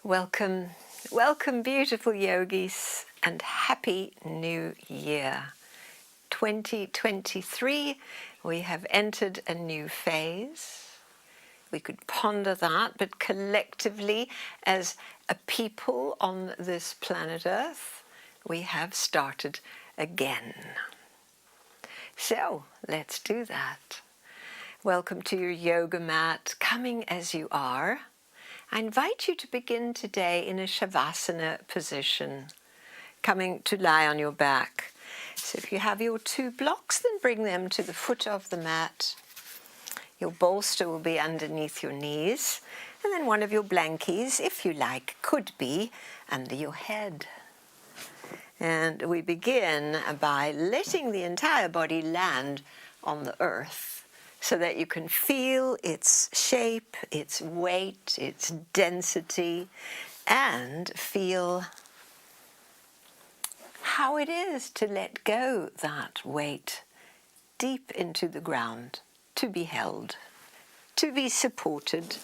Welcome, welcome beautiful yogis, and happy new year. 2023, we have entered a new phase. We could ponder that, but collectively as a people on this planet Earth, we have started again. So let's do that. Welcome to your yoga mat, coming as you are. I invite you to begin today in a Shavasana position, coming to lie on your back. So if you have your two blocks, then bring them to the foot of the mat. Your bolster will be underneath your knees, and then one of your blankies, if you like, could be under your head. And we begin by letting the entire body land on the earth, so that you can feel its shape, its weight, its density, and feel how it is to let go that weight deep into the ground, to be held, to be supported.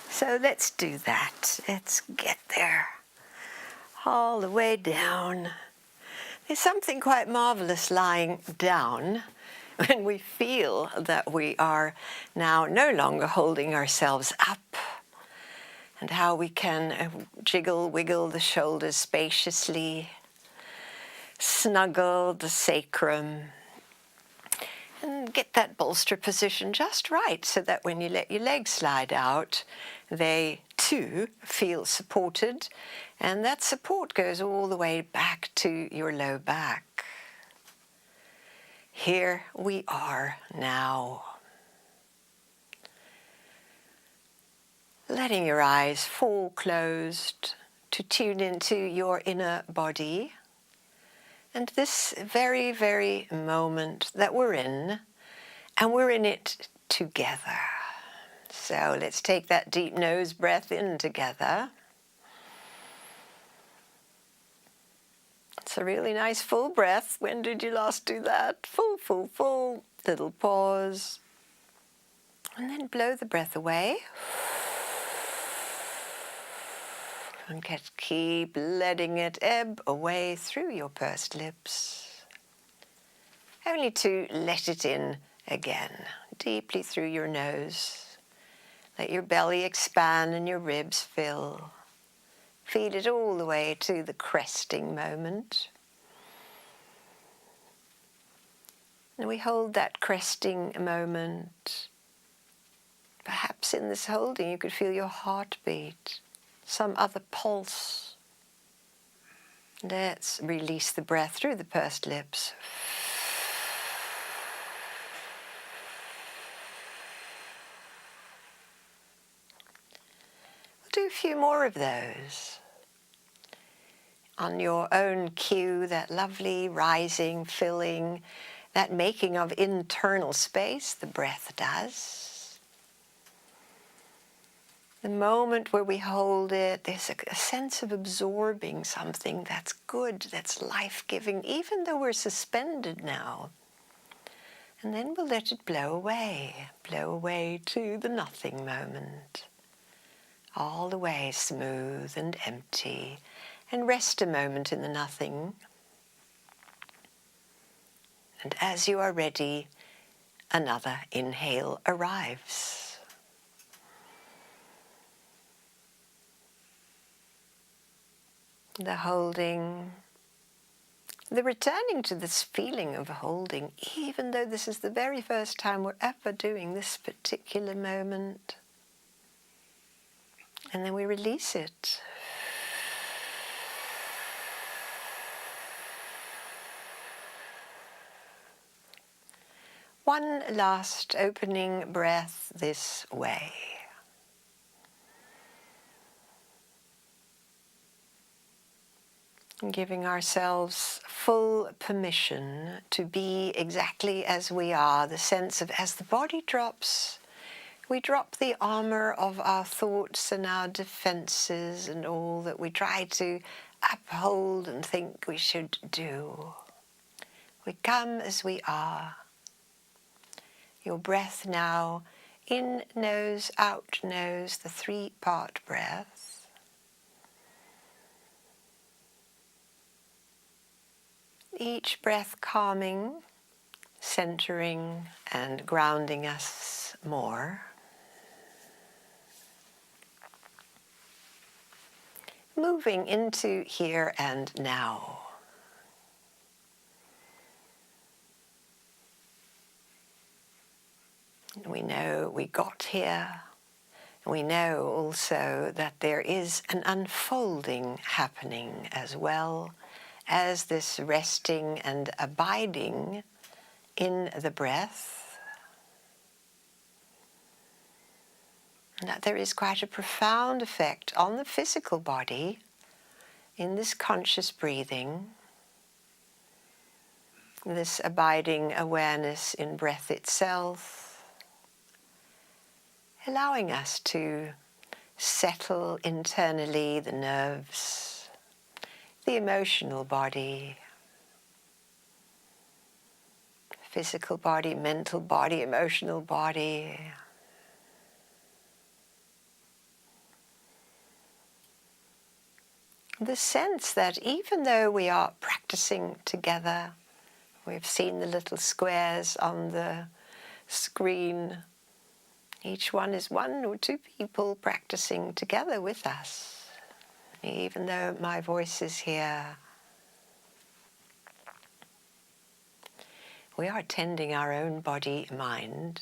So let's do that. Let's get there. All the way down. There's something quite marvelous lying down when we feel that we are now no longer holding ourselves up, and how we can jiggle, wiggle the shoulders spaciously, snuggle the sacrum, and get that bolster position just right so that when you let your legs slide out, they too feel supported, and that support goes all the way back to your low back. Here we are now. Letting your eyes fall closed to tune into your inner body and this very, very moment that we're in, and we're in it together. So let's take that deep nose breath in together. It's a really nice full breath. When did you last do that? Full, full, full. Little pause. And then blow the breath away. And keep letting it ebb away through your pursed lips. Only to let it in again, deeply through your nose. Let your belly expand and your ribs fill. Feel it all the way to the cresting moment. And we hold that cresting moment. Perhaps in this holding you could feel your heartbeat, some other pulse. Let's release the breath through the pursed lips. We'll do a few more of those. On your own cue, that lovely rising, filling, that making of internal space, the breath does. The moment where we hold it, there's a sense of absorbing something that's good, that's life-giving, even though we're suspended now. And then we'll let it blow away to the nothing moment. All the way smooth and empty, and rest a moment in the nothing. And as you are ready, another inhale arrives. The holding, the returning to this feeling of holding, even though this is the very first time we're ever doing this particular moment. And then we release it. One last opening breath this way. Giving ourselves full permission to be exactly as we are, the sense of as the body drops, we drop the armor of our thoughts and our defenses and all that we try to uphold and think we should do. We come as we are. Your breath now, in nose, out nose, the 3-part breath. each breath calming, centering and grounding us more. Moving into here and now. We know we got here. We know also that there is an unfolding happening as well as this resting and abiding in the breath. And that there is quite a profound effect on the physical body in this conscious breathing, this abiding awareness in breath itself, allowing us to settle internally the nerves, the emotional body, physical body, mental body, emotional body. The sense that even though we are practicing together, we've seen the little squares on the screen, each one is one or two people practicing together with us. Even though my voice is here, we are tending our own body-mind.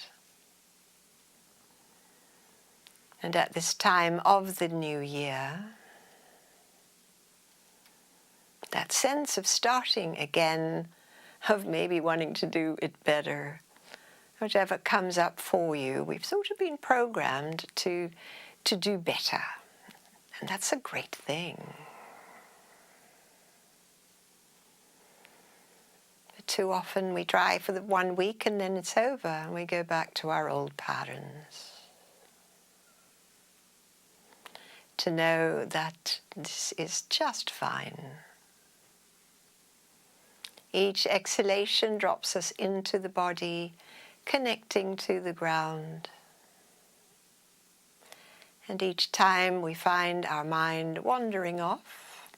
And at this time of the new year, that sense of starting again, of maybe wanting to do it better, whatever comes up for you, we've sort of been programmed to do better. And that's a great thing. But too often we try for the 1 week and then it's over and we go back to our old patterns. To know that this is just fine. Each exhalation drops us into the body, connecting to the ground. And each time we find our mind wandering off,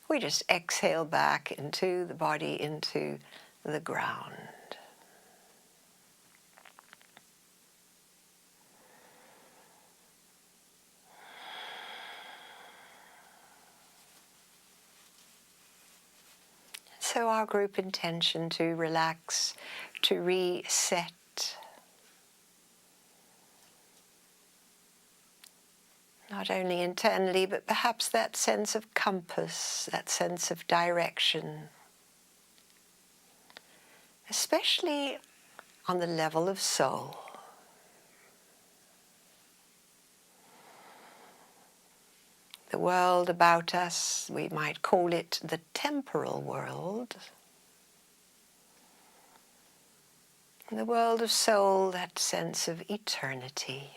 we just exhale back into the body, into the ground. So our group intention to relax, to reset, not only internally, but perhaps that sense of compass, that sense of direction, especially on the level of soul. The world about us, we might call it the temporal world. In the world of soul, that sense of eternity,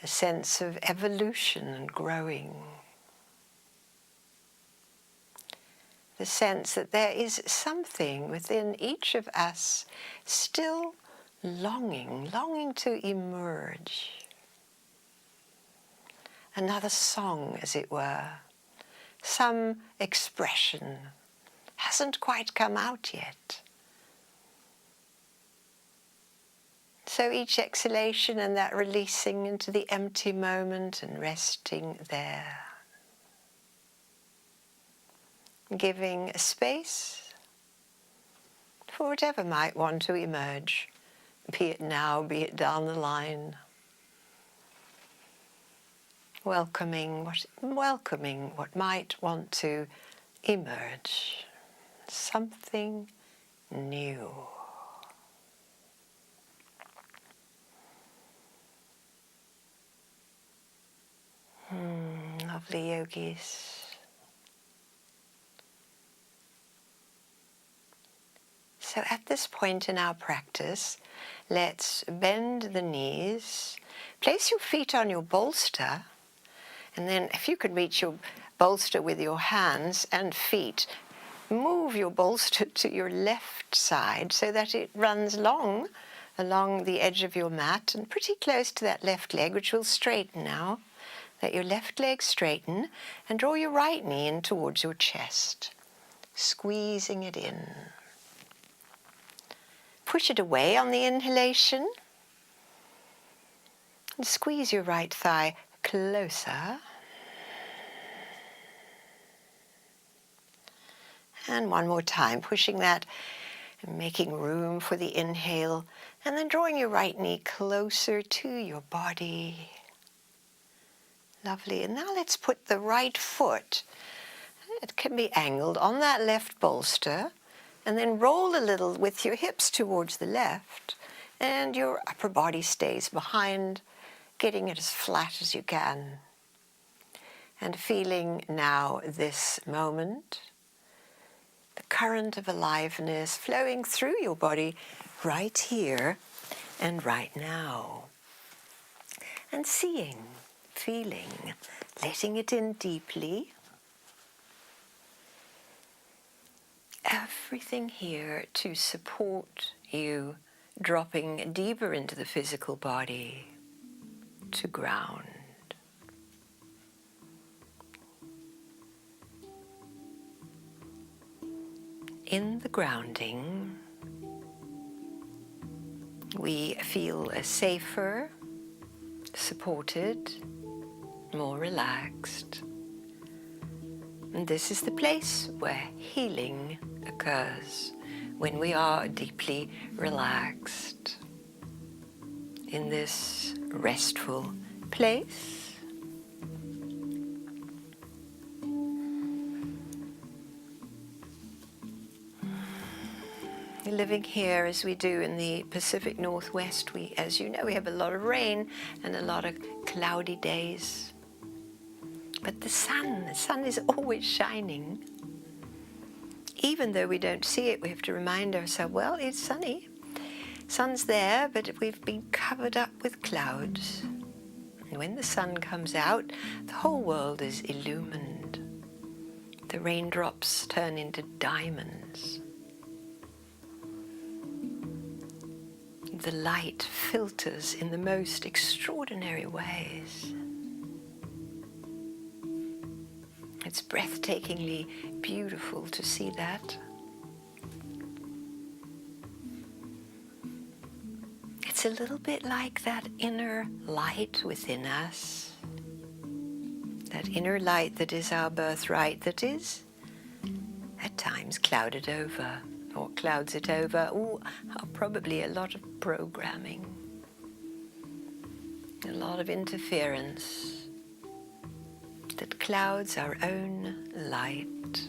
the sense of evolution and growing, the sense that there is something within each of us still longing to emerge. Another song, as it were, some expression hasn't quite come out yet. So each exhalation and that releasing into the empty moment and resting there. Giving a space for whatever might want to emerge, be it now, be it down the line. Welcoming what might want to emerge. Something new. Lovely yogis. So at this point in our practice, let's bend the knees, place your feet on your bolster, and then if you could reach your bolster with your hands and feet, move your bolster to your left side so that it runs long along the edge of your mat and pretty close to that left leg, which will straighten now. Let your left leg straighten and draw your right knee in towards your chest, squeezing it in. Push it away on the inhalation and squeeze your right thigh closer. And one more time, pushing that and making room for the inhale, and then drawing your right knee closer to your body. Lovely. And now let's put the right foot, it can be angled, on that left bolster, and then roll a little with your hips towards the left, and your upper body stays behind, getting it as flat as you can. And feeling now this moment, the current of aliveness flowing through your body right here and right now. And seeing, feeling, letting it in deeply. Everything here to support you dropping deeper into the physical body, to ground. In the grounding, we feel safer, supported, more relaxed. And this is the place where healing occurs, when we are deeply relaxed. In this restful place, living here as we do in the Pacific Northwest, as you know, we have a lot of rain and a lot of cloudy days. But the sun is always shining. Even though we don't see it, we have to remind ourselves, well, it's sunny. Sun's there, but we've been covered up with clouds. And when the sun comes out, the whole world is illumined. The raindrops turn into diamonds. The light filters in the most extraordinary ways. It's breathtakingly beautiful to see that. It's a little bit like that inner light within us. That inner light that is our birthright, that is at times clouded over. Or clouds it over, probably a lot of programming, a lot of interference that clouds our own light.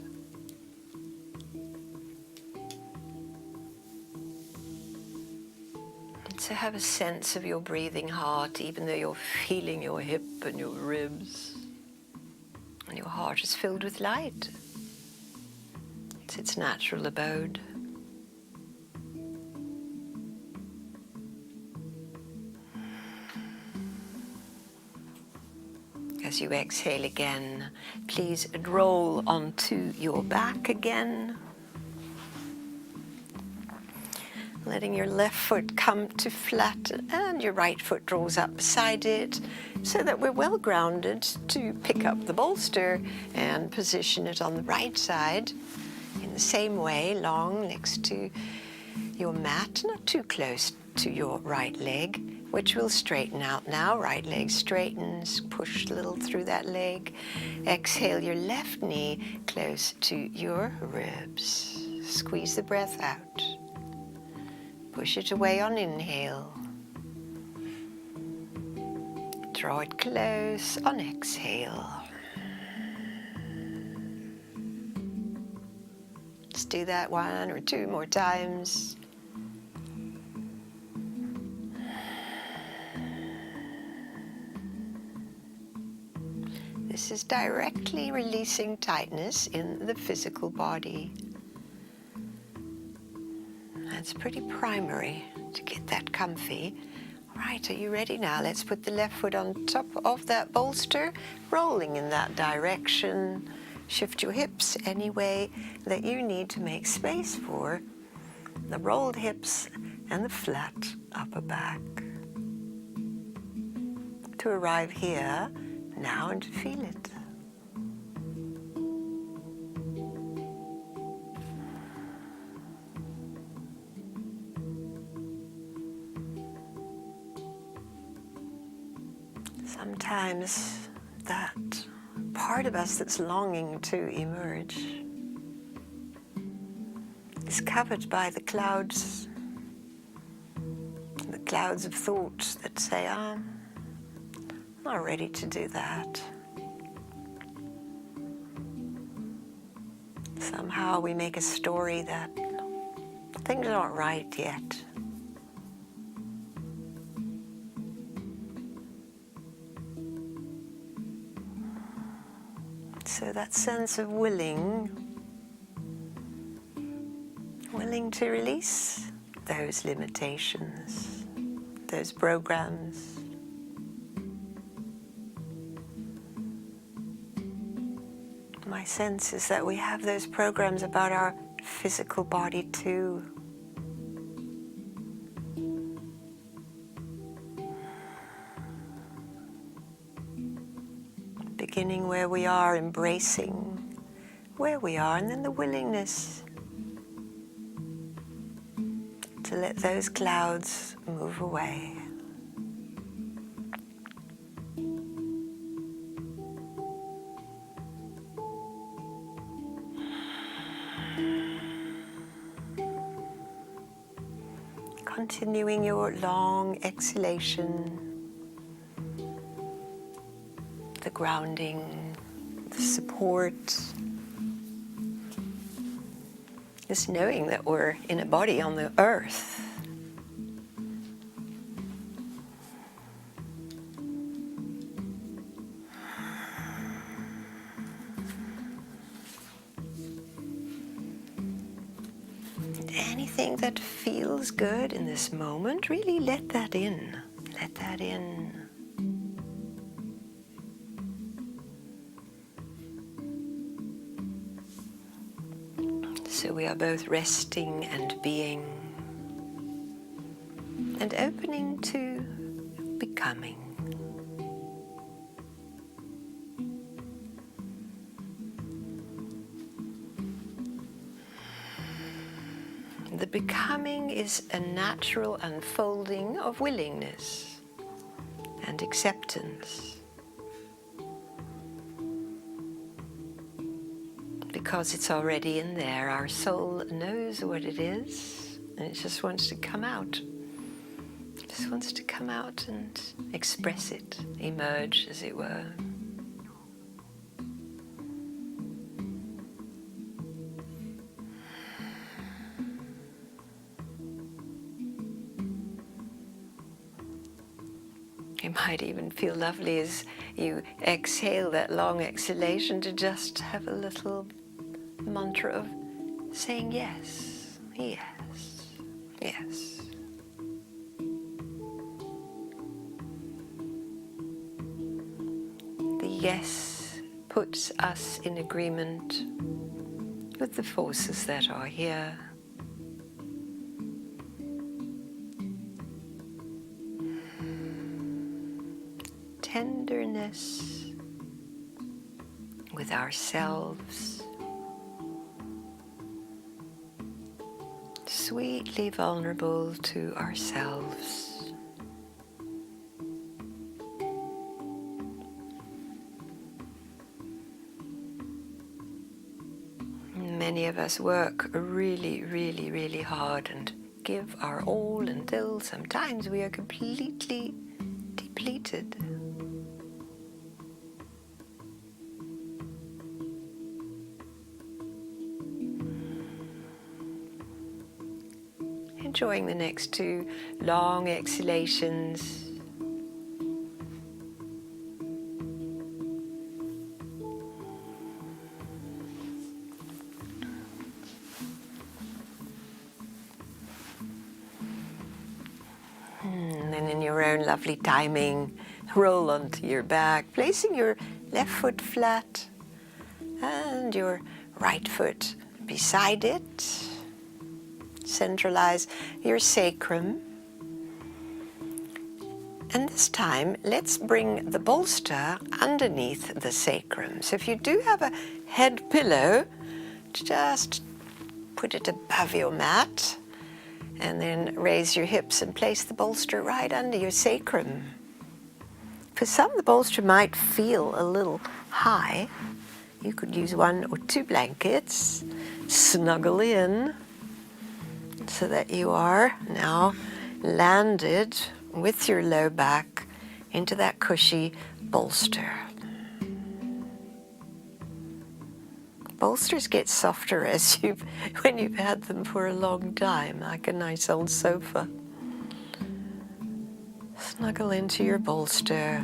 And so have a sense of your breathing heart, even though you're feeling your hip and your ribs, and your heart is filled with light. It's its natural abode. As you exhale again, please roll onto your back again. Letting your left foot come to flat and your right foot draws up beside it so that we're well grounded to pick up the bolster and position it on the right side in the same way, long next to your mat, not too close to your right leg, which will straighten out now. Right leg straightens, push a little through that leg. Exhale your left knee close to your ribs. Squeeze the breath out. Push it away on inhale. Draw it close on exhale. Let's do that 1 or 2 more times. This is directly releasing tightness in the physical body. That's pretty primary to get that comfy. All right, are you ready now? Let's put the left foot on top of that bolster, rolling in that direction. Shift your hips any way that you need to make space for the rolled hips and the flat upper back. To arrive here, now and feel it. Sometimes that part of us that's longing to emerge is covered by the clouds of thought that say, I'm not ready to do that. Somehow we make a story that things aren't right yet. So that sense of willing to release those limitations, those programs. My sense is that we have those programs about our physical body too. Beginning where we are, embracing where we are, and then the willingness to let those clouds move away. Continuing your long exhalation, the grounding, the support, just knowing that we're in a body on the earth. Anything that feels good in this moment, really let that in. Let that in. So we are both resting and being, and opening to becoming. The becoming is a natural unfolding of willingness and acceptance. Because it's already in there, our soul knows what it is, and it just wants to come out. It just wants to come out and express it, emerge, as it were. It might even feel lovely as you exhale that long exhalation to just have a little mantra of saying yes, yes, yes. The yes puts us in agreement with the forces that are here. Tenderness with ourselves, sweetly vulnerable to ourselves. Many of us work really, really, really hard and give our all until sometimes we are completely depleted. Enjoying the next two long exhalations. And then in your own lovely timing, roll onto your back, placing your left foot flat and your right foot beside it. Centralize your sacrum And this time, let's bring the bolster underneath the sacrum. So if you do have a head pillow, just put it above your mat and then raise your hips and place the bolster right under your sacrum. For some, the bolster might feel a little high. You could use 1 or 2 blankets, snuggle in so that you are now landed with your low back into that cushy bolster. Bolsters get softer when you've had them for a long time, like a nice old sofa. Snuggle into your bolster,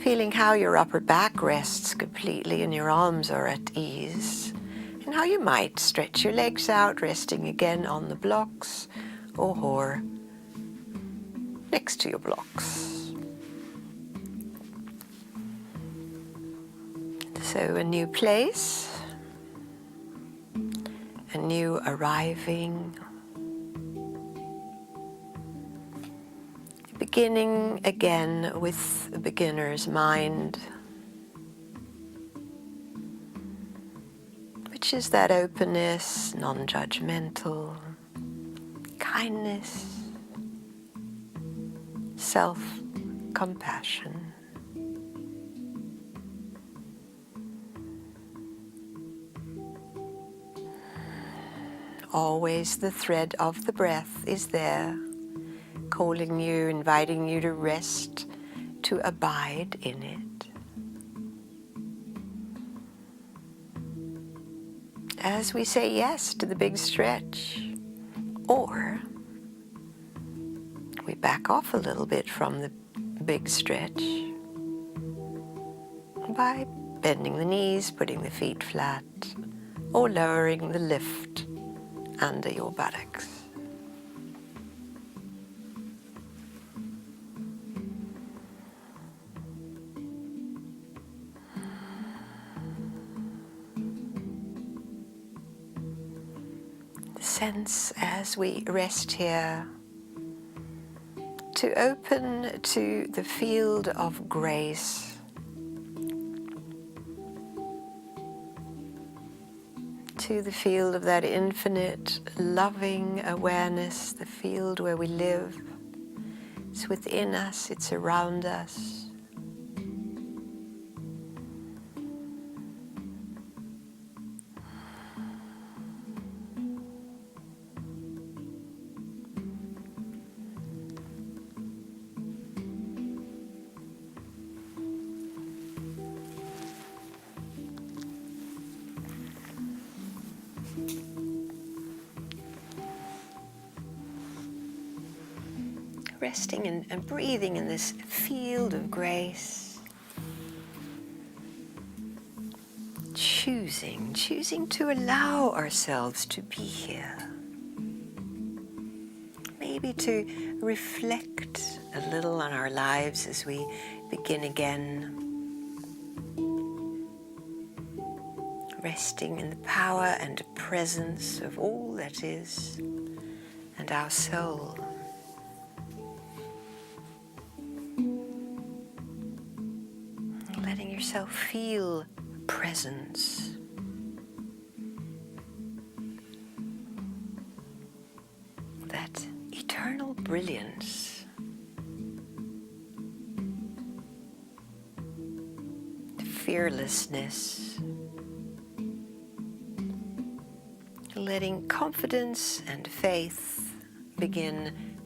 feeling how your upper back rests completely and your arms are at ease, and how you might stretch your legs out, resting again on the blocks or next to your blocks. So a new place, a new arriving, beginning again with a beginner's mind, which is that openness, non-judgmental, kindness, self-compassion. Always the thread of the breath is there, calling you, inviting you to rest, to abide in it. As we say yes to the big stretch, or we back off a little bit from the big stretch by bending the knees, putting the feet flat, or lowering the lift under your buttocks. Sense as we rest here to open to the field of grace, to the field of that infinite loving awareness, the field where we live. It's within us, it's around us. Resting and breathing in this field of grace. Choosing to allow ourselves to be here. Maybe to reflect a little on our lives as we begin again. Resting in the power and presence of all that is and our soul. Letting yourself feel presence. That eternal brilliance. Fearlessness. Letting confidence and faith begin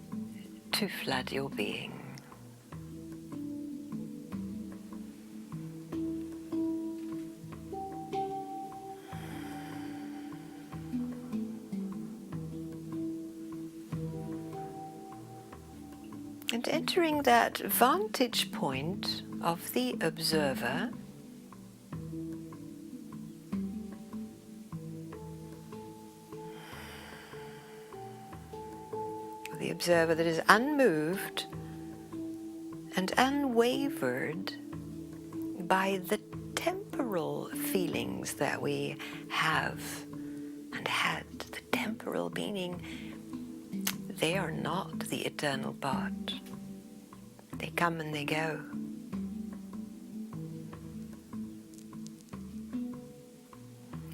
to flood your being. And entering that vantage point of the observer, the observer that is unmoved and unwavered by the temporal feelings that we have and had. The temporal meaning they are not the eternal part. They come and they go.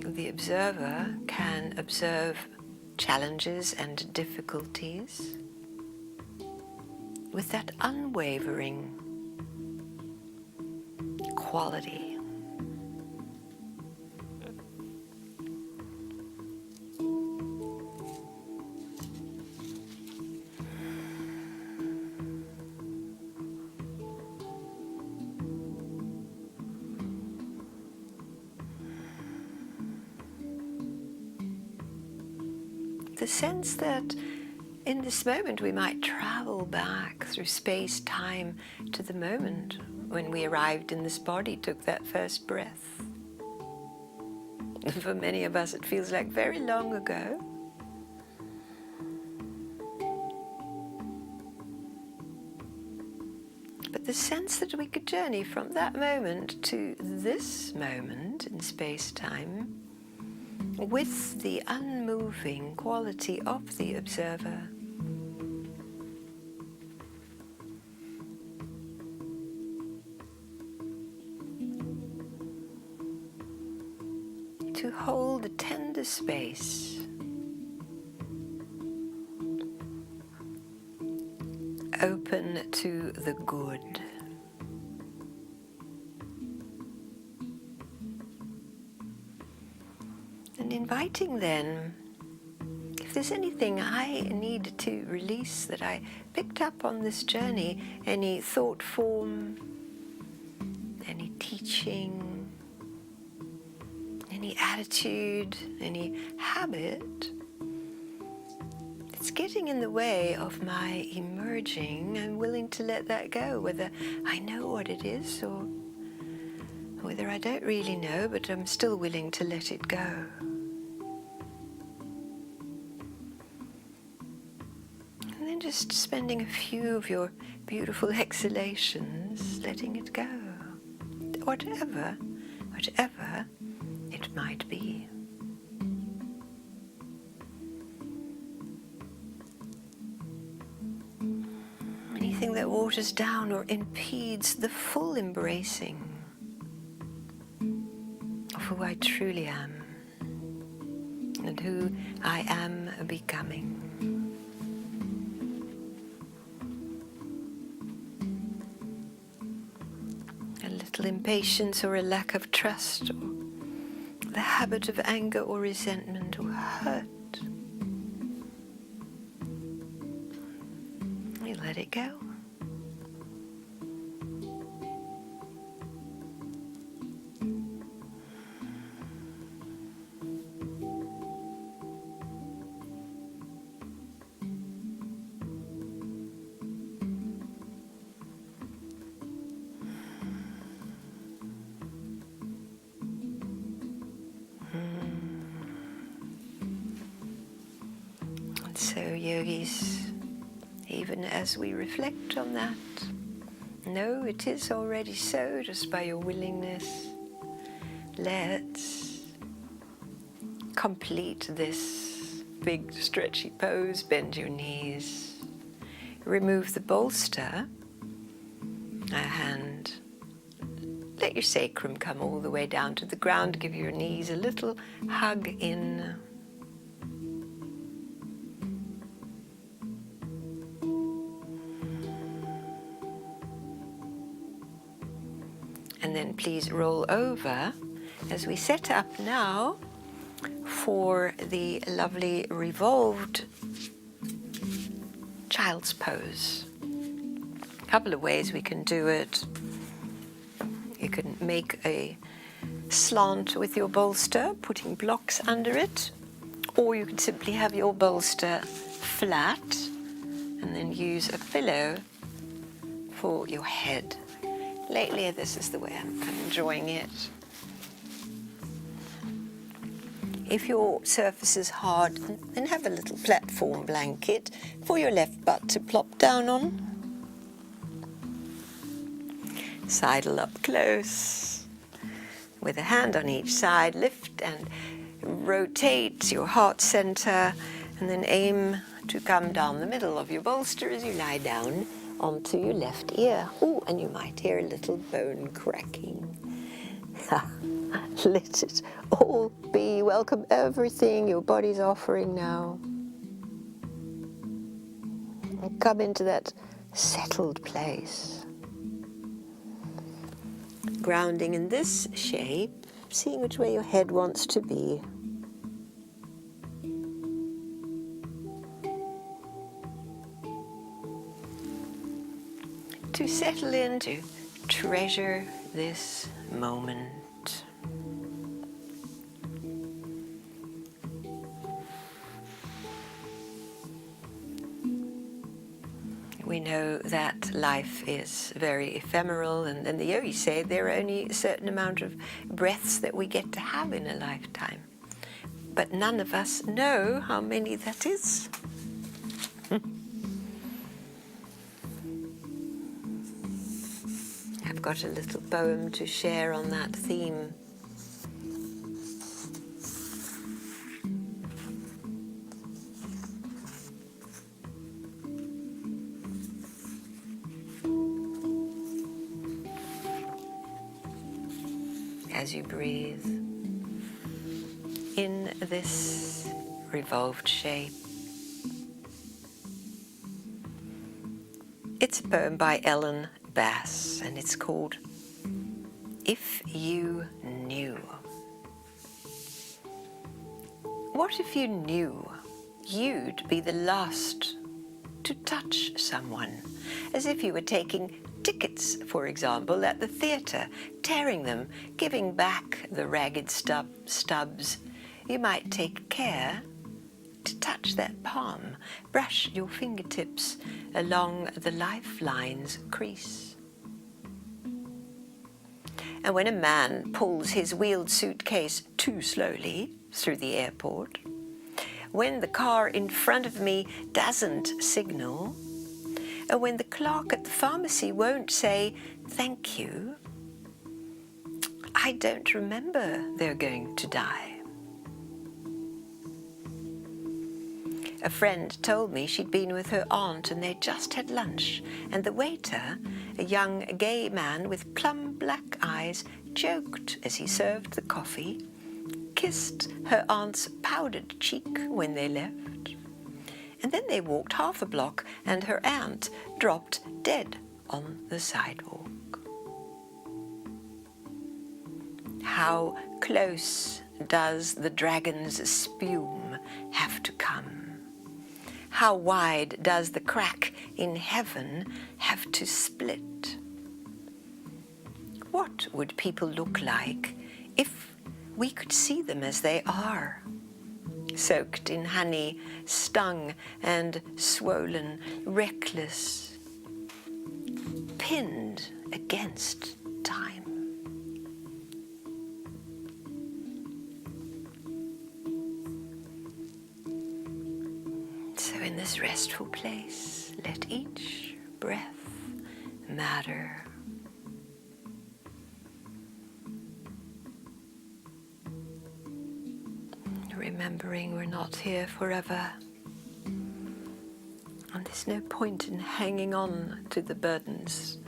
The observer can observe challenges and difficulties with that unwavering quality. The sense that in this moment we might travel back through space-time to the moment when we arrived in this body, took that first breath. For many of us it feels like very long ago. But the sense that we could journey from that moment to this moment in space-time with the unmoving quality of the observer. To hold a tender space, open to the good. And inviting then, if there's anything I need to release that I picked up on this journey, any thought form, any teaching, any attitude, any habit, it's getting in the way of my emerging, I'm willing to let that go, whether I know what it is or whether I don't really know, but I'm still willing to let it go. And then just spending a few of your beautiful exhalations, letting it go. Whatever it might be. Anything that waters down or impedes the full embracing of who I truly am and who I am becoming. A little impatience or a lack of trust, or the habit of anger or resentment or hurt. We let it go. So, yogis, even as we reflect on that, know it is already so just by your willingness. Let's complete this big stretchy pose. Bend your knees. Remove the bolster. A hand. Let your sacrum come all the way down to the ground. Give your knees a little hug in. And then please roll over as we set up now for the lovely revolved child's pose. A couple of ways we can do it. You can make a slant with your bolster, putting blocks under it, or you can simply have your bolster flat and then use a pillow for your head. Lately, this is the way I'm enjoying it. If your surface is hard, then have a little platform blanket for your left butt to plop down on. Sidle up close. With a hand on each side, lift and rotate your heart center, and then aim to come down the middle of your bolster as you lie down onto your left ear. Oh, and you might hear a little bone cracking. Let it all be. Welcome everything your body's offering now. And come into that settled place. Grounding in this shape, seeing which way your head wants to be. To settle in, to treasure this moment. We know that life is very ephemeral, and the yogis say there are only a certain amount of breaths that we get to have in a lifetime. But none of us know how many that is. I've got a little poem to share on that theme. As you breathe in this revolved shape. It's a poem by Ellen Bass, and it's called If You Knew. What if you knew you'd be the last to touch someone, as if you were taking tickets, for example, at the theatre, tearing them, giving back the ragged stubs. You might take care to touch that palm, brush your fingertips along the lifeline's crease. And when a man pulls his wheeled suitcase too slowly through the airport, when the car in front of me doesn't signal, and when the clerk at the pharmacy won't say thank you, I don't remember they're going to die. A friend told me she'd been with her aunt and they'd just had lunch, and the waiter, a young gay man with plum black eyes, joked as he served the coffee, kissed her aunt's powdered cheek when they left. And then they walked half a block and her aunt dropped dead on the sidewalk. How close does the dragon's spume have to come? How wide does the crack in heaven have to split? What would people look like if we could see them as they are? Soaked in honey, stung and swollen, reckless, pinned against time. So in this restful place, let each breath matter. Remembering we're not here forever, and there's no point in hanging on to the burdens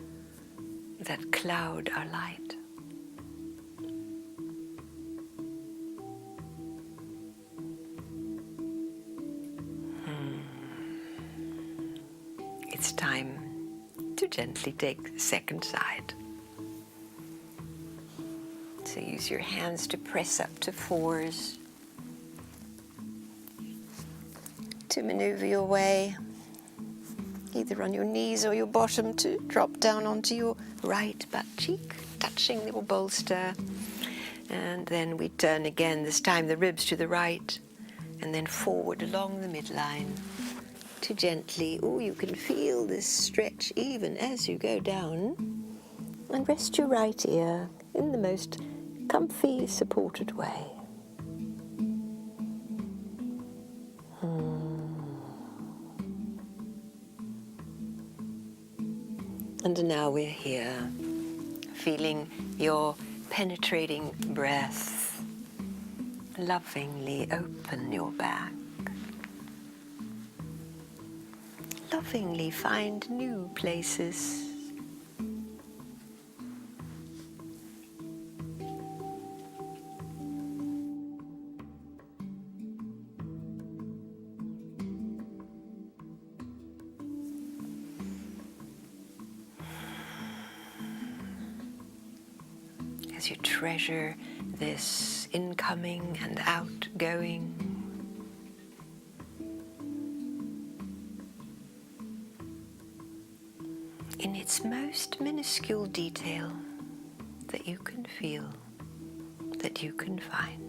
that cloud our light. It's time to gently take the second side. So use your hands to press up to fours, to maneuver your way either on your knees or your bottom to drop down onto your right butt cheek, touching your bolster. And then we turn again, this time the ribs to the right, and then forward along the midline to gently, you can feel this stretch even as you go down. And rest your right ear in the most comfy, supported way. And now we're here, feeling your penetrating breath lovingly open your back. lovingly find new places. As you treasure this incoming and outgoing, in its most minuscule detail that you can feel, that you can find.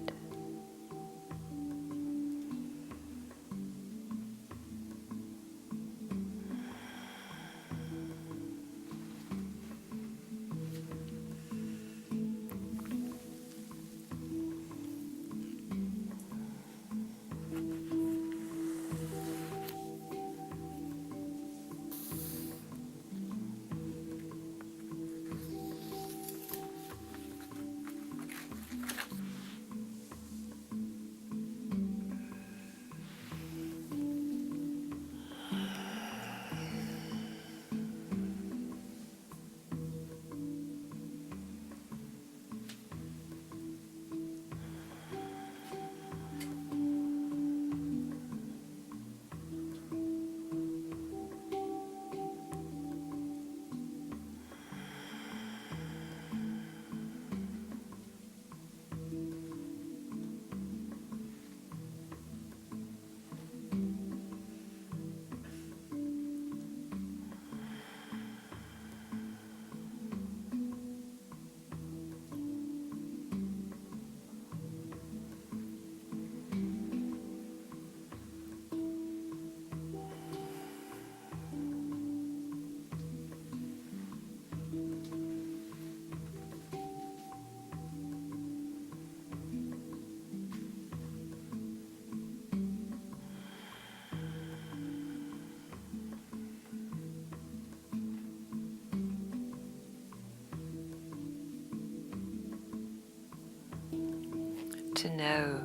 To know,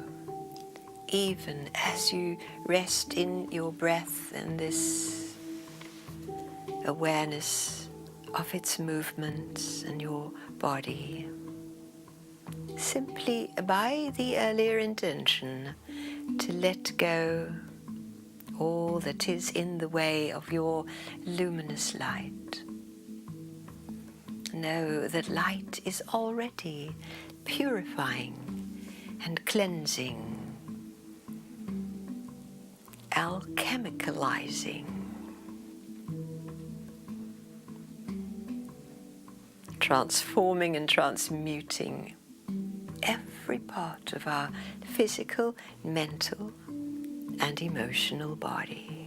even as you rest in your breath and this awareness of its movements and your body, simply by the earlier intention to let go all that is in the way of your luminous light. Know that light is already purifying and cleansing, alchemicalizing, transforming and transmuting every part of our physical, mental, and emotional body.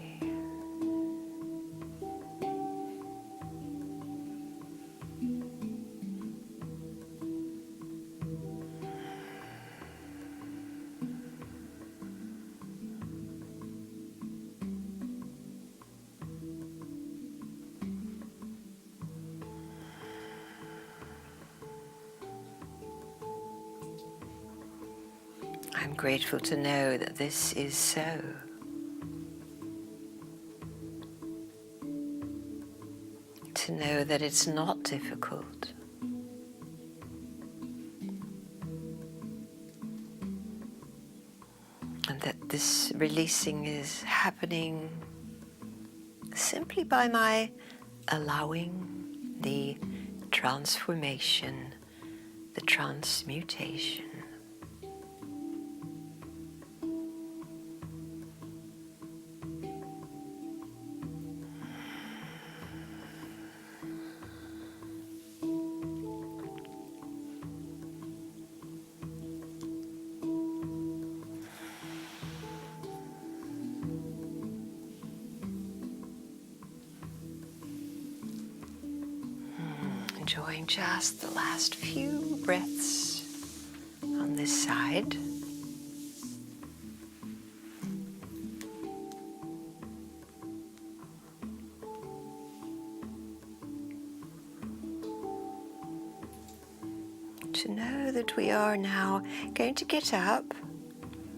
I'm grateful to know that this is so. To know that it's not difficult. And that this releasing is happening simply by my allowing the transformation, the transmutation. Enjoying just the last few breaths on this side. To know that we are now going to get up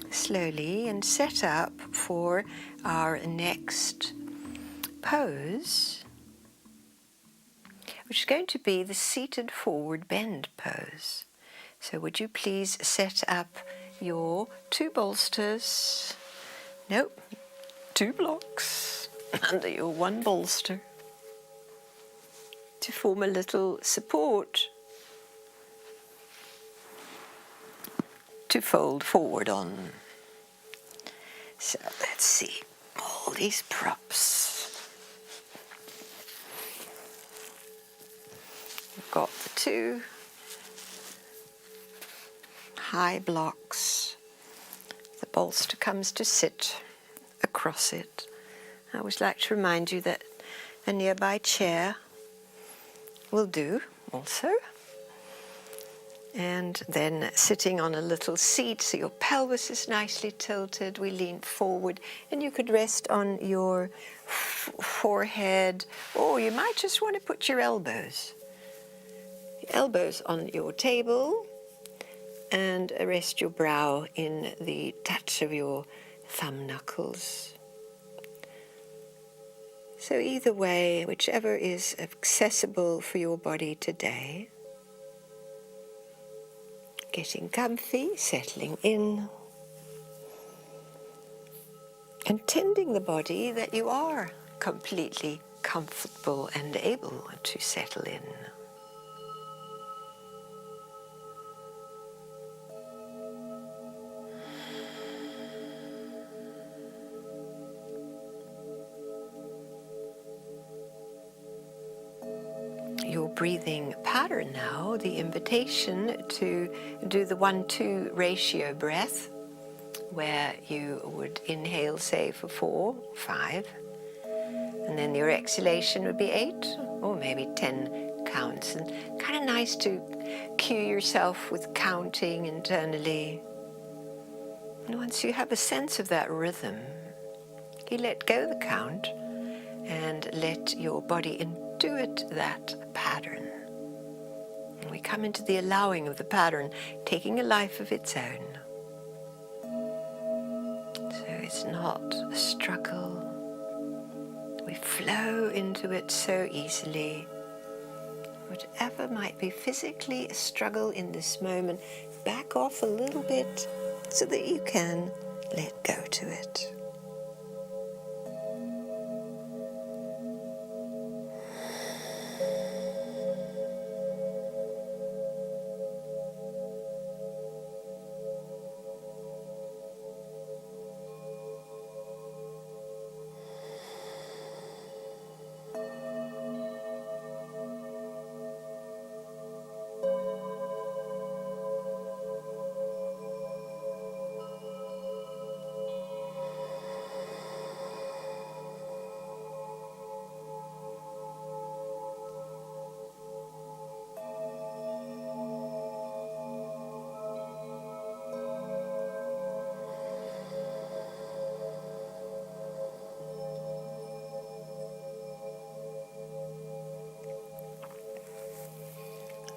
slowly and set up for our next pose, which is going to be the seated forward bend pose. So would you please set up your 2 bolsters, no, 2 blocks under your 1 bolster to form a little support to fold forward on. So let's see, all these props. We've got the 2 high blocks. The bolster comes to sit across it. I always like to remind you that a nearby chair will do also. And then sitting on a little seat so your pelvis is nicely tilted, we lean forward, and you could rest on your forehead, or you might just want to put your elbows on your table and rest your brow in the touch of your thumb knuckles. So either way, whichever is accessible for your body today, getting comfy, settling in, and tending the body that you are completely comfortable and able to settle in. Your breathing pattern now, the invitation to do the 1-2 ratio breath, where you would inhale, say, for 4, 5, and then your exhalation would be 8 or maybe 10 counts. And kind of nice to cue yourself with counting internally. And once you have a sense of that rhythm, you let go the count and let your body intuit that pattern. And we come into the allowing of the pattern, taking a life of its own. So it's not a struggle. We flow into it so easily. Whatever might be physically a struggle in this moment, back off a little bit so that you can let go to it.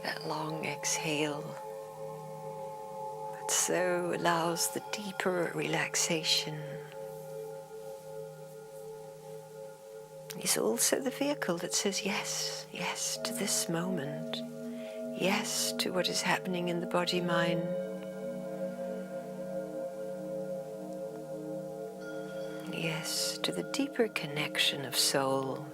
That long exhale that so allows the deeper relaxation is also the vehicle that says yes, yes to this moment, yes to what is happening in the body-mind, yes to the deeper connection of soul.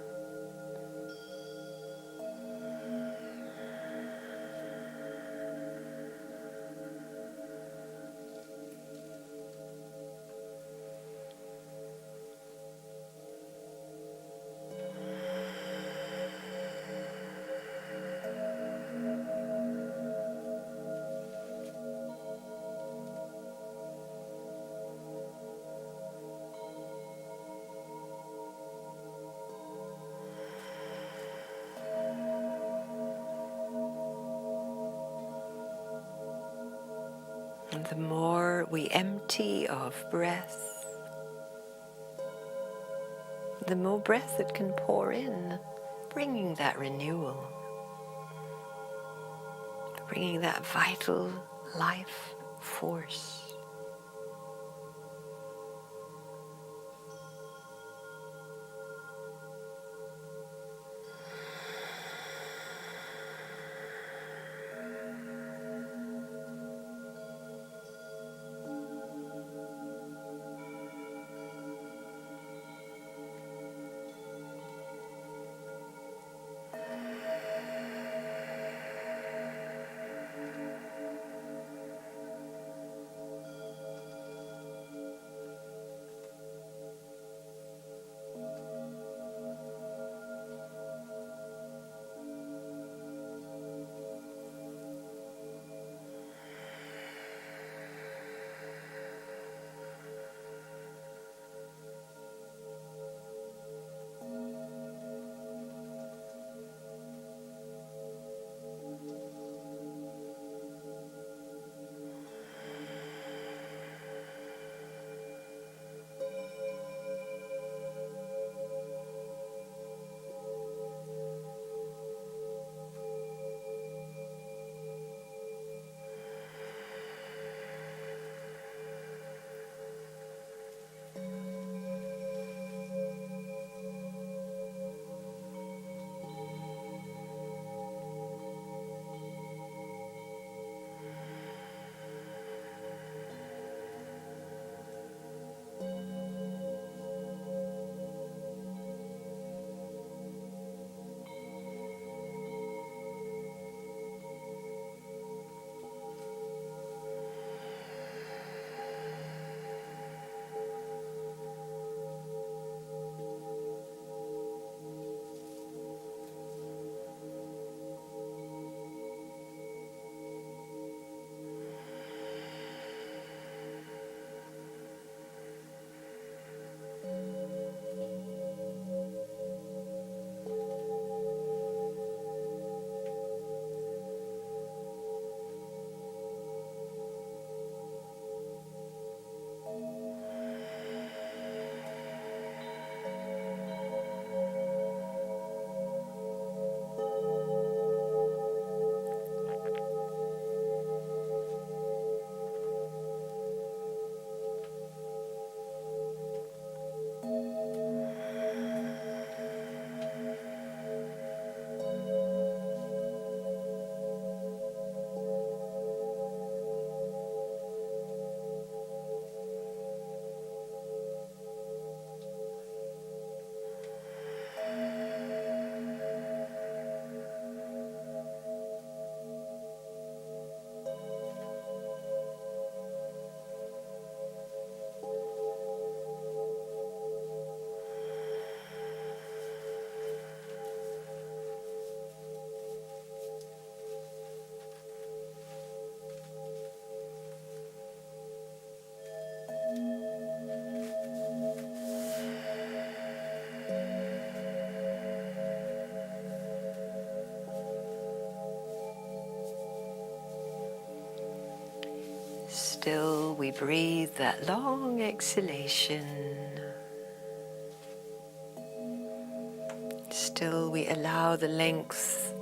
And the more we empty of breath, the more breath that can pour in, bringing that renewal, bringing that vital life force. Still we breathe that long exhalation. Still we allow the length,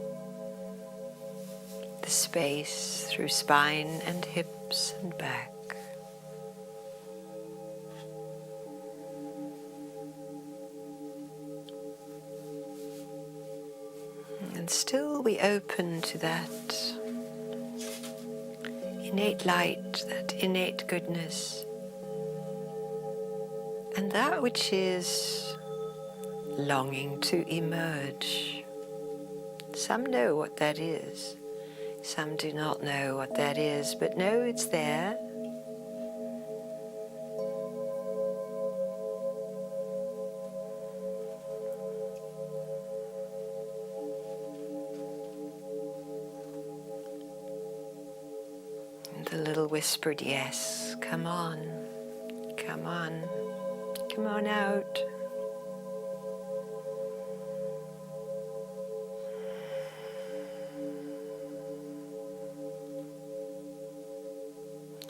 the space through spine and hips and back. And still we open to that innate light, that innate goodness, and that which is longing to emerge. Some know what that is. Some do not know what that is, but know it's there. And the little whispered yes, come on, come on, come on out.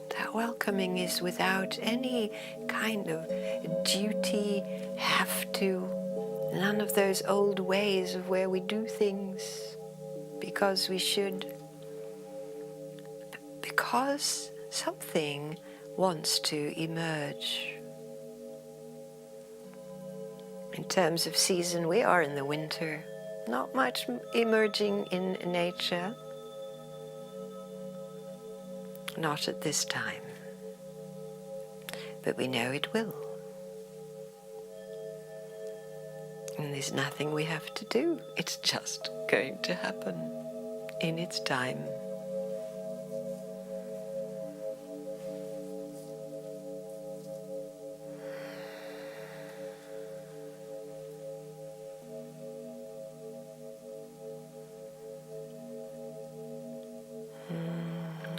That welcoming is without any kind of duty, have to, none of those old ways of where we do things because we should, because something wants to emerge. In terms of season, we are in the winter. Not much emerging in nature. Not at this time. But we know it will. And there's nothing we have to do. It's just going to happen in its time.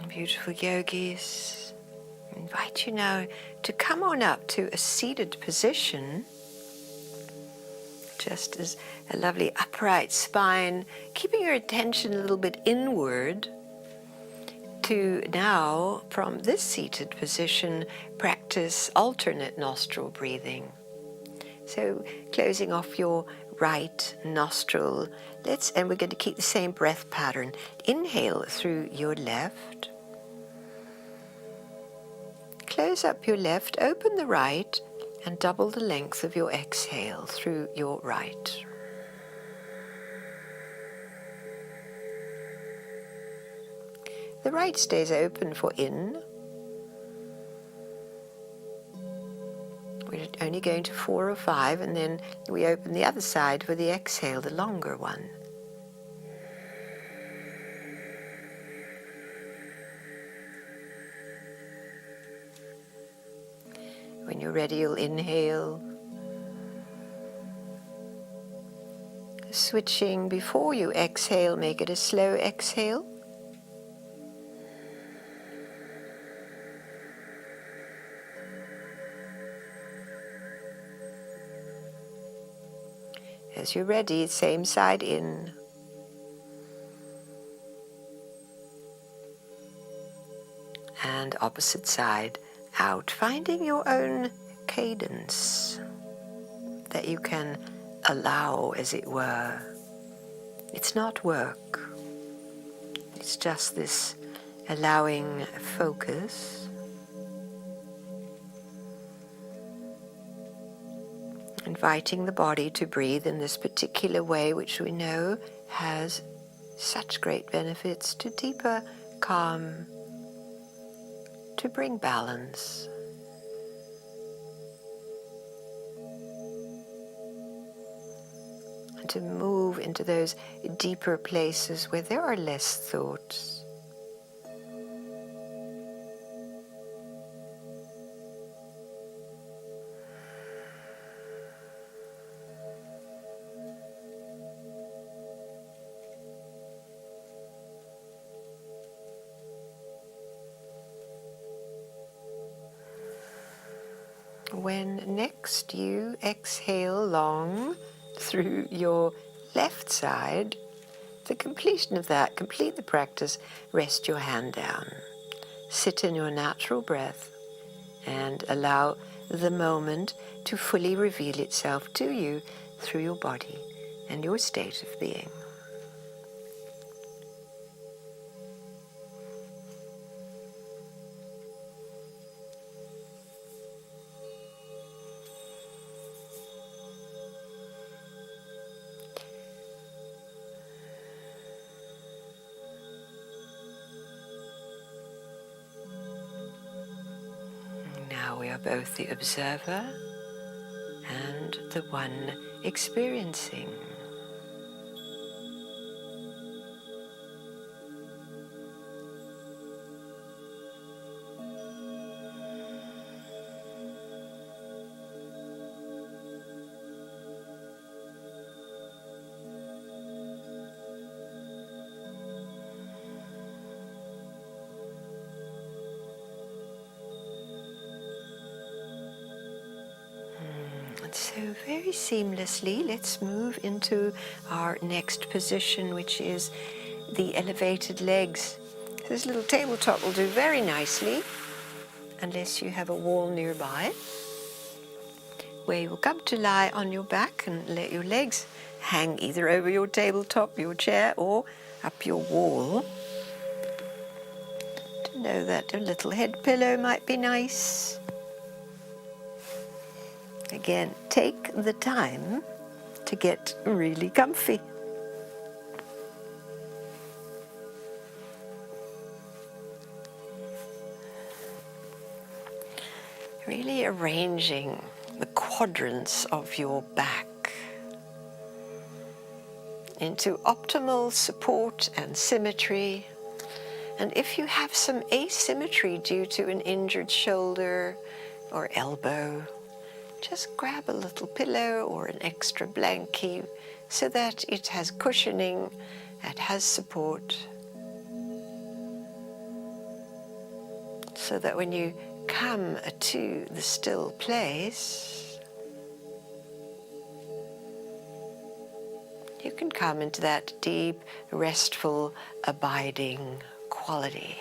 Beautiful yogis, I invite you now to come on up to a seated position, just as a lovely upright spine, keeping your attention a little bit inward, to now, from this seated position, practice alternate nostril breathing. So closing off your right nostril, and we're going to keep the same breath pattern. Inhale through your left. Close up your left, open the right, and double the length of your exhale through your right. The right stays open for in. We're only going to 4 or 5, and then we open the other side for the exhale, the longer one. When you're ready, you'll inhale. Switching before you exhale, make it a slow exhale. As you're ready, same side in. And opposite side out, finding your own cadence that you can allow, as it were. It's not work. It's just this allowing focus. Inviting the body to breathe in this particular way, which we know has such great benefits to deeper calm, to bring balance. And to move into those deeper places where there are less thoughts. When next you exhale long through your left side, the completion of that, complete the practice, rest your hand down. Sit in your natural breath and allow the moment to fully reveal itself to you through your body and your state of being. Now we are both the observer and the one experiencing. And so very seamlessly, let's move into our next position, which is the elevated legs. This little tabletop will do very nicely, unless you have a wall nearby, where you will come to lie on your back and let your legs hang either over your tabletop, your chair, or up your wall. To know that a little head pillow might be nice. Again, take the time to get really comfy. Really arranging the quadrants of your back into optimal support and symmetry. And if you have some asymmetry due to an injured shoulder or elbow, just grab a little pillow or an extra blankie so that it has cushioning, it has support, so that when you come to the still place, you can come into that deep, restful, abiding quality.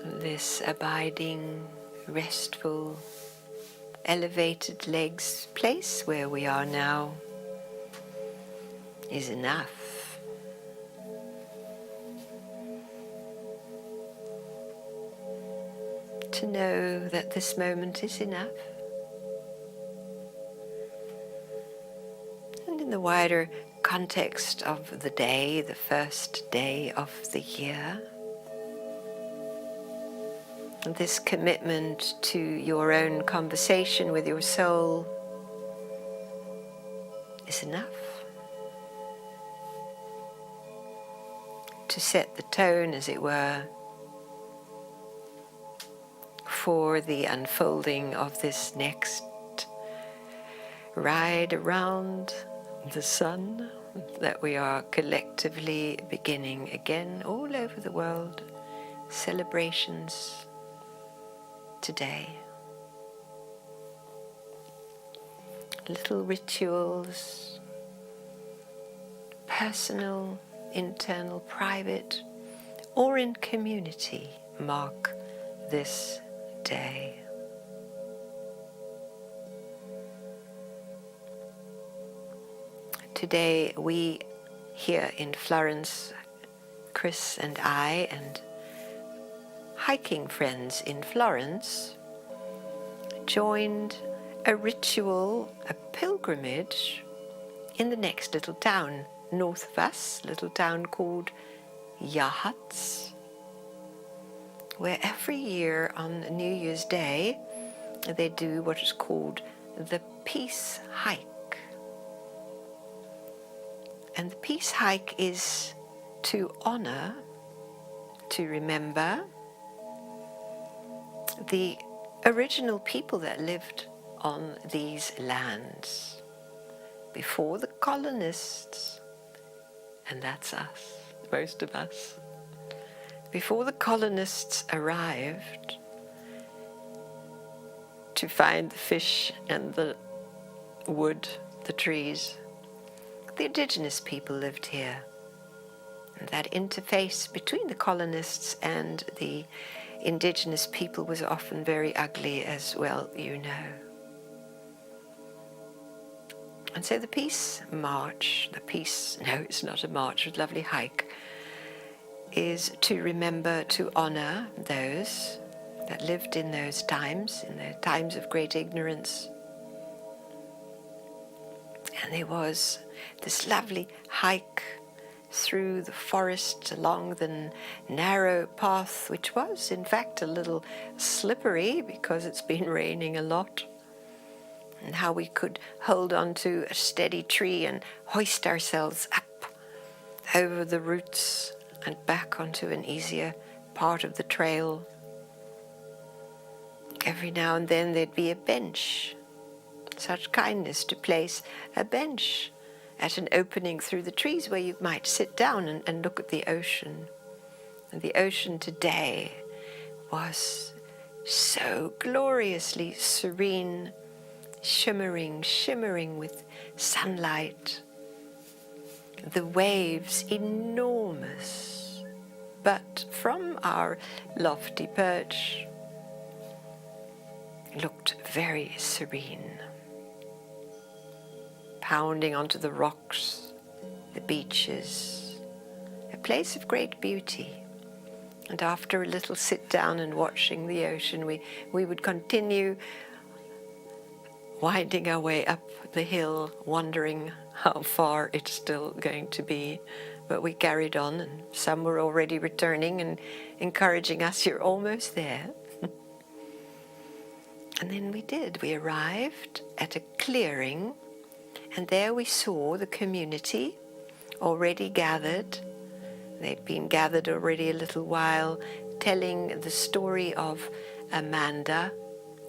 This abiding, restful, elevated legs place where we are now is enough. To know that this moment is enough. And in the wider context of the day, the first day of the year, and this commitment to your own conversation with your soul is enough to set the tone, as it were, for the unfolding of this next ride around the sun that we are collectively beginning again all over the world. Celebrations today. Little rituals, personal, internal, private, or in community, mark this day. Today we here in Florence, Chris and I and hiking friends in Florence joined a ritual, a pilgrimage in the next little town north of us, little town called Yahats, where every year on New Year's Day they do what is called the Peace Hike. And the Peace Hike is to honor, to remember the original people that lived on these lands before the colonists, and that's us, most of us. Before the colonists arrived to find the fish and the wood, the trees, the indigenous people lived here. And that interface between the colonists and the indigenous people was often very ugly, as well you know. And so the peace march, no, it's not a march, it's a lovely hike, is to remember to honor those that lived in those times, in the times of great ignorance. And there was this lovely hike through the forest along the narrow path, which was in fact a little slippery because it's been raining a lot, and how we could hold on to a steady tree and hoist ourselves up over the roots and back onto an easier part of the trail. Every now and then there'd be a bench. Such kindness to place a bench at an opening through the trees where you might sit down and look at the ocean. And the ocean today was so gloriously serene, shimmering with sunlight. The waves enormous, but from our lofty perch looked very serene. Pounding onto the rocks, the beaches, a place of great beauty. And after a little sit down and watching the ocean, we would continue winding our way up the hill, wondering how far it's still going to be. But we carried on, and some were already returning and encouraging us, "You're almost there." And then we did. We arrived at a clearing, and there we saw the community already gathered. They'd been gathered already a little while, telling the story of Amanda,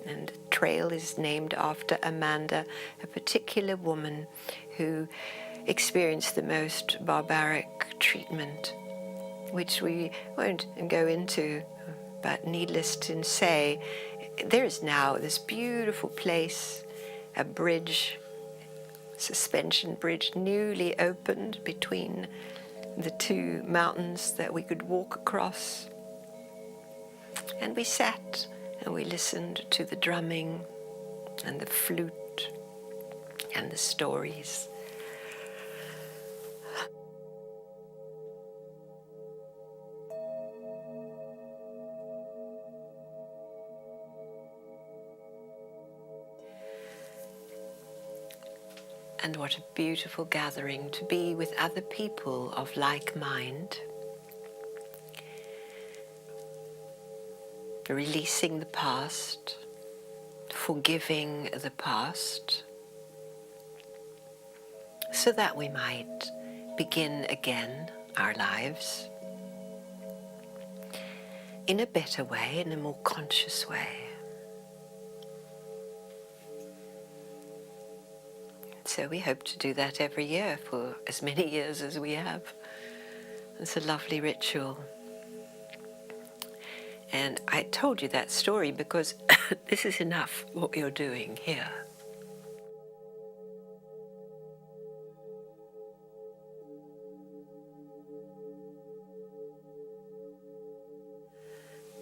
and the trail is named after Amanda, a particular woman who experienced the most barbaric treatment, which we won't go into, but needless to say, there is now this beautiful place, a bridge, suspension bridge, newly opened between the two mountains that we could walk across. And we sat and we listened to the drumming and the flute and the stories. And what a beautiful gathering to be with other people of like mind, releasing the past, forgiving the past, so that we might begin again our lives in a better way, in a more conscious way. So we hope to do that every year for as many years as we have. It's a lovely ritual. And I told you that story because this is enough what you're doing here.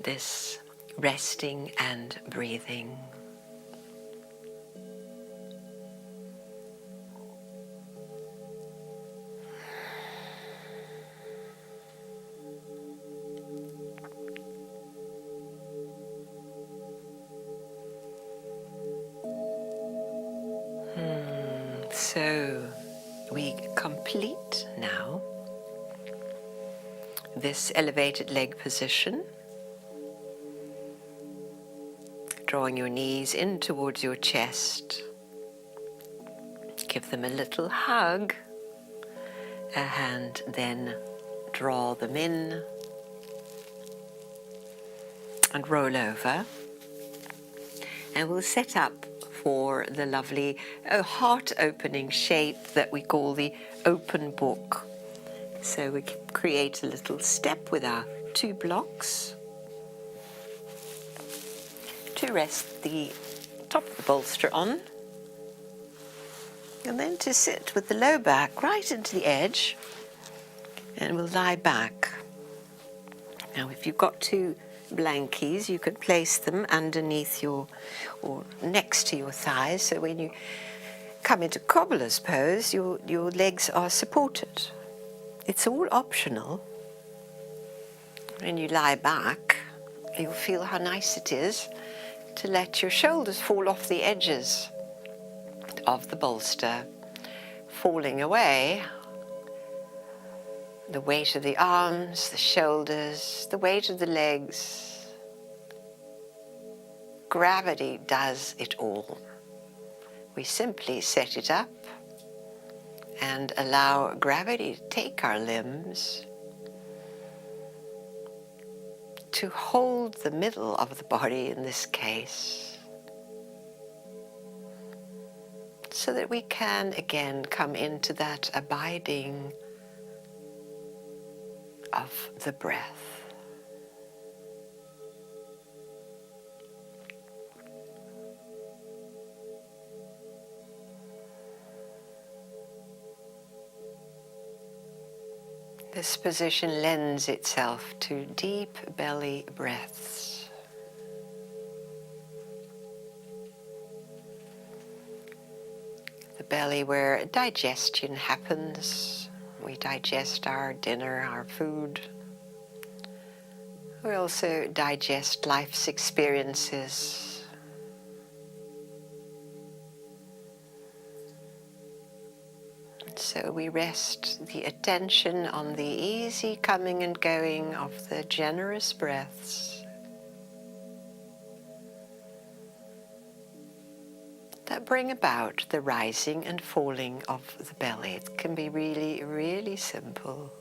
This resting and breathing. So we complete now this elevated leg position, drawing your knees in towards your chest. Give them a little hug, and then draw them in and roll over. And we'll set up for the lovely heart-opening shape that we call the open book. So we create a little step with our 2 blocks to rest the top of the bolster on, and then to sit with the low back right into the edge, and we'll lie back. Now if you've got 2 blankies, you could place them underneath or next to your thighs, so when you come into cobbler's pose, your legs are supported. It's all optional. When you lie back, you'll feel how nice it is to let your shoulders fall off the edges of the bolster, falling away. The weight of the arms, the shoulders, the weight of the legs. Gravity does it all. We simply set it up and allow gravity to take our limbs, to hold the middle of the body in this case, so that we can again come into that abiding of the breath. This position lends itself to deep belly breaths. The belly where digestion happens. We digest our dinner, our food. We also digest life's experiences. So we rest the attention on the easy coming and going of the generous breaths that bring about the rising and falling of the belly. It can be really, really simple.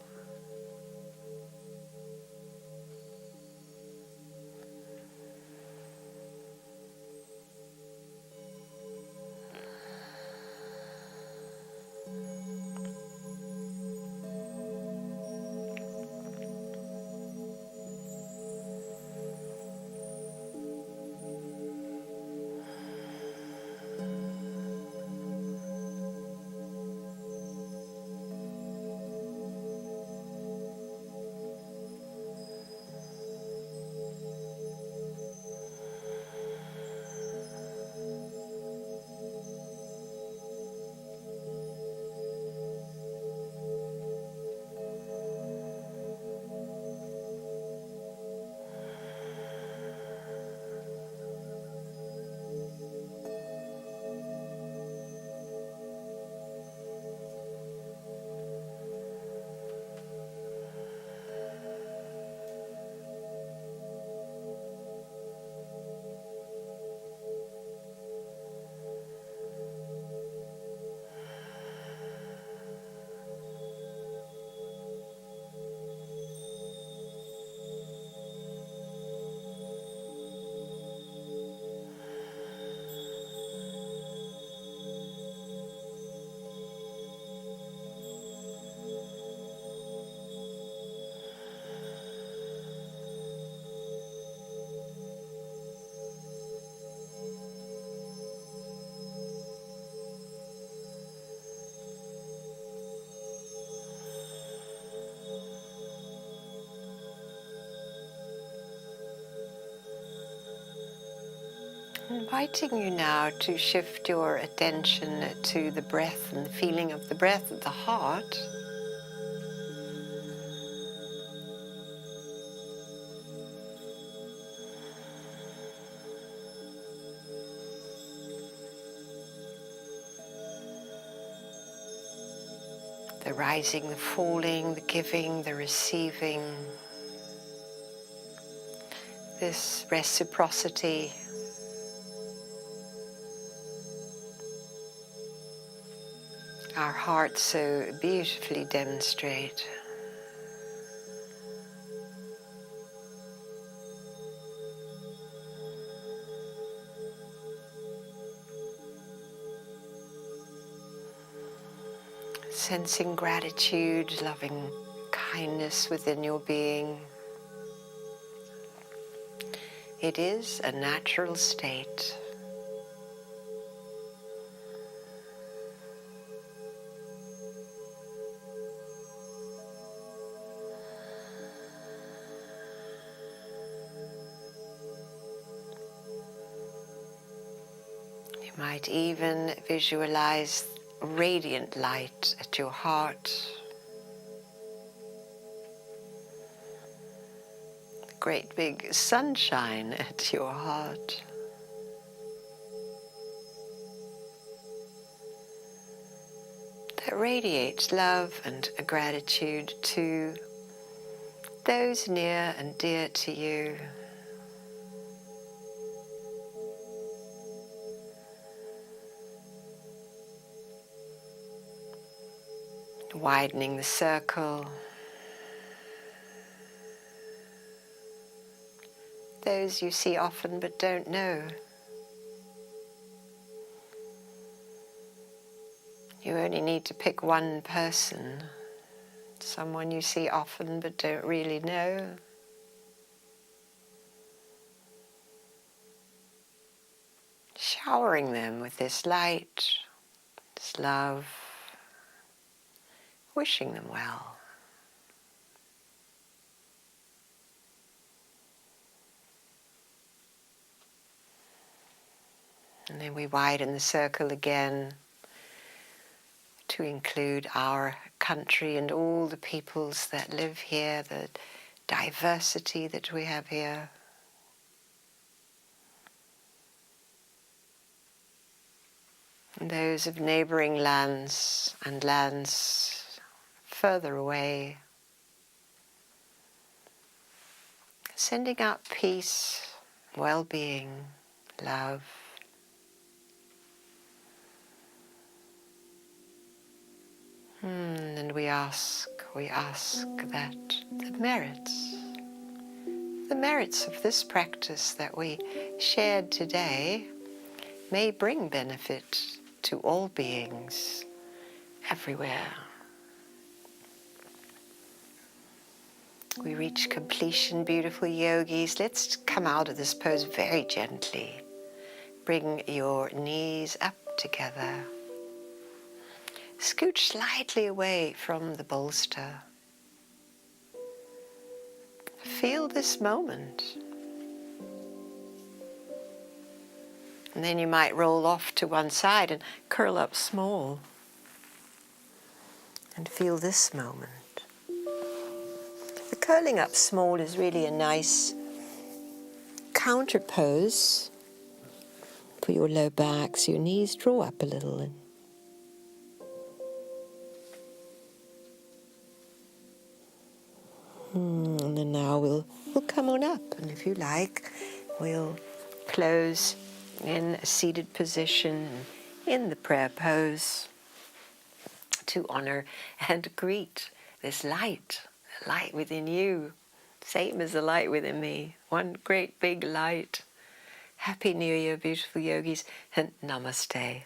Inviting you now to shift your attention to the breath and the feeling of the breath of the heart. The rising, the falling, the giving, the receiving. This reciprocity. Our hearts so beautifully demonstrate. Sensing gratitude, loving kindness within your being. It is a natural state. You might even visualize radiant light at your heart. Great big sunshine at your heart. That radiates love and gratitude to those near and dear to you. Widening the circle. Those you see often but don't know. You only need to pick one person, someone you see often but don't really know. Showering them with this light, this love, wishing them well. And then we widen the circle again to include our country and all the peoples that live here, the diversity that we have here. And those of neighboring lands and lands further away. Sending out peace, well-being, love. And we ask that the merits of this practice that we shared today may bring benefit to all beings everywhere. We reach completion, beautiful yogis. Let's come out of this pose very gently. Bring your knees up together. Scooch slightly away from the bolster. Feel this moment. And then you might roll off to one side and curl up small. And feel this moment. The curling up small is really a nice counter pose for your low back, so your knees draw up a little. And then now we'll come on up, and if you like, we'll close in a seated position in the prayer pose to honor and greet this light, the light within you, same as the light within me, one great big light. Happy New Year, beautiful yogis, and namaste.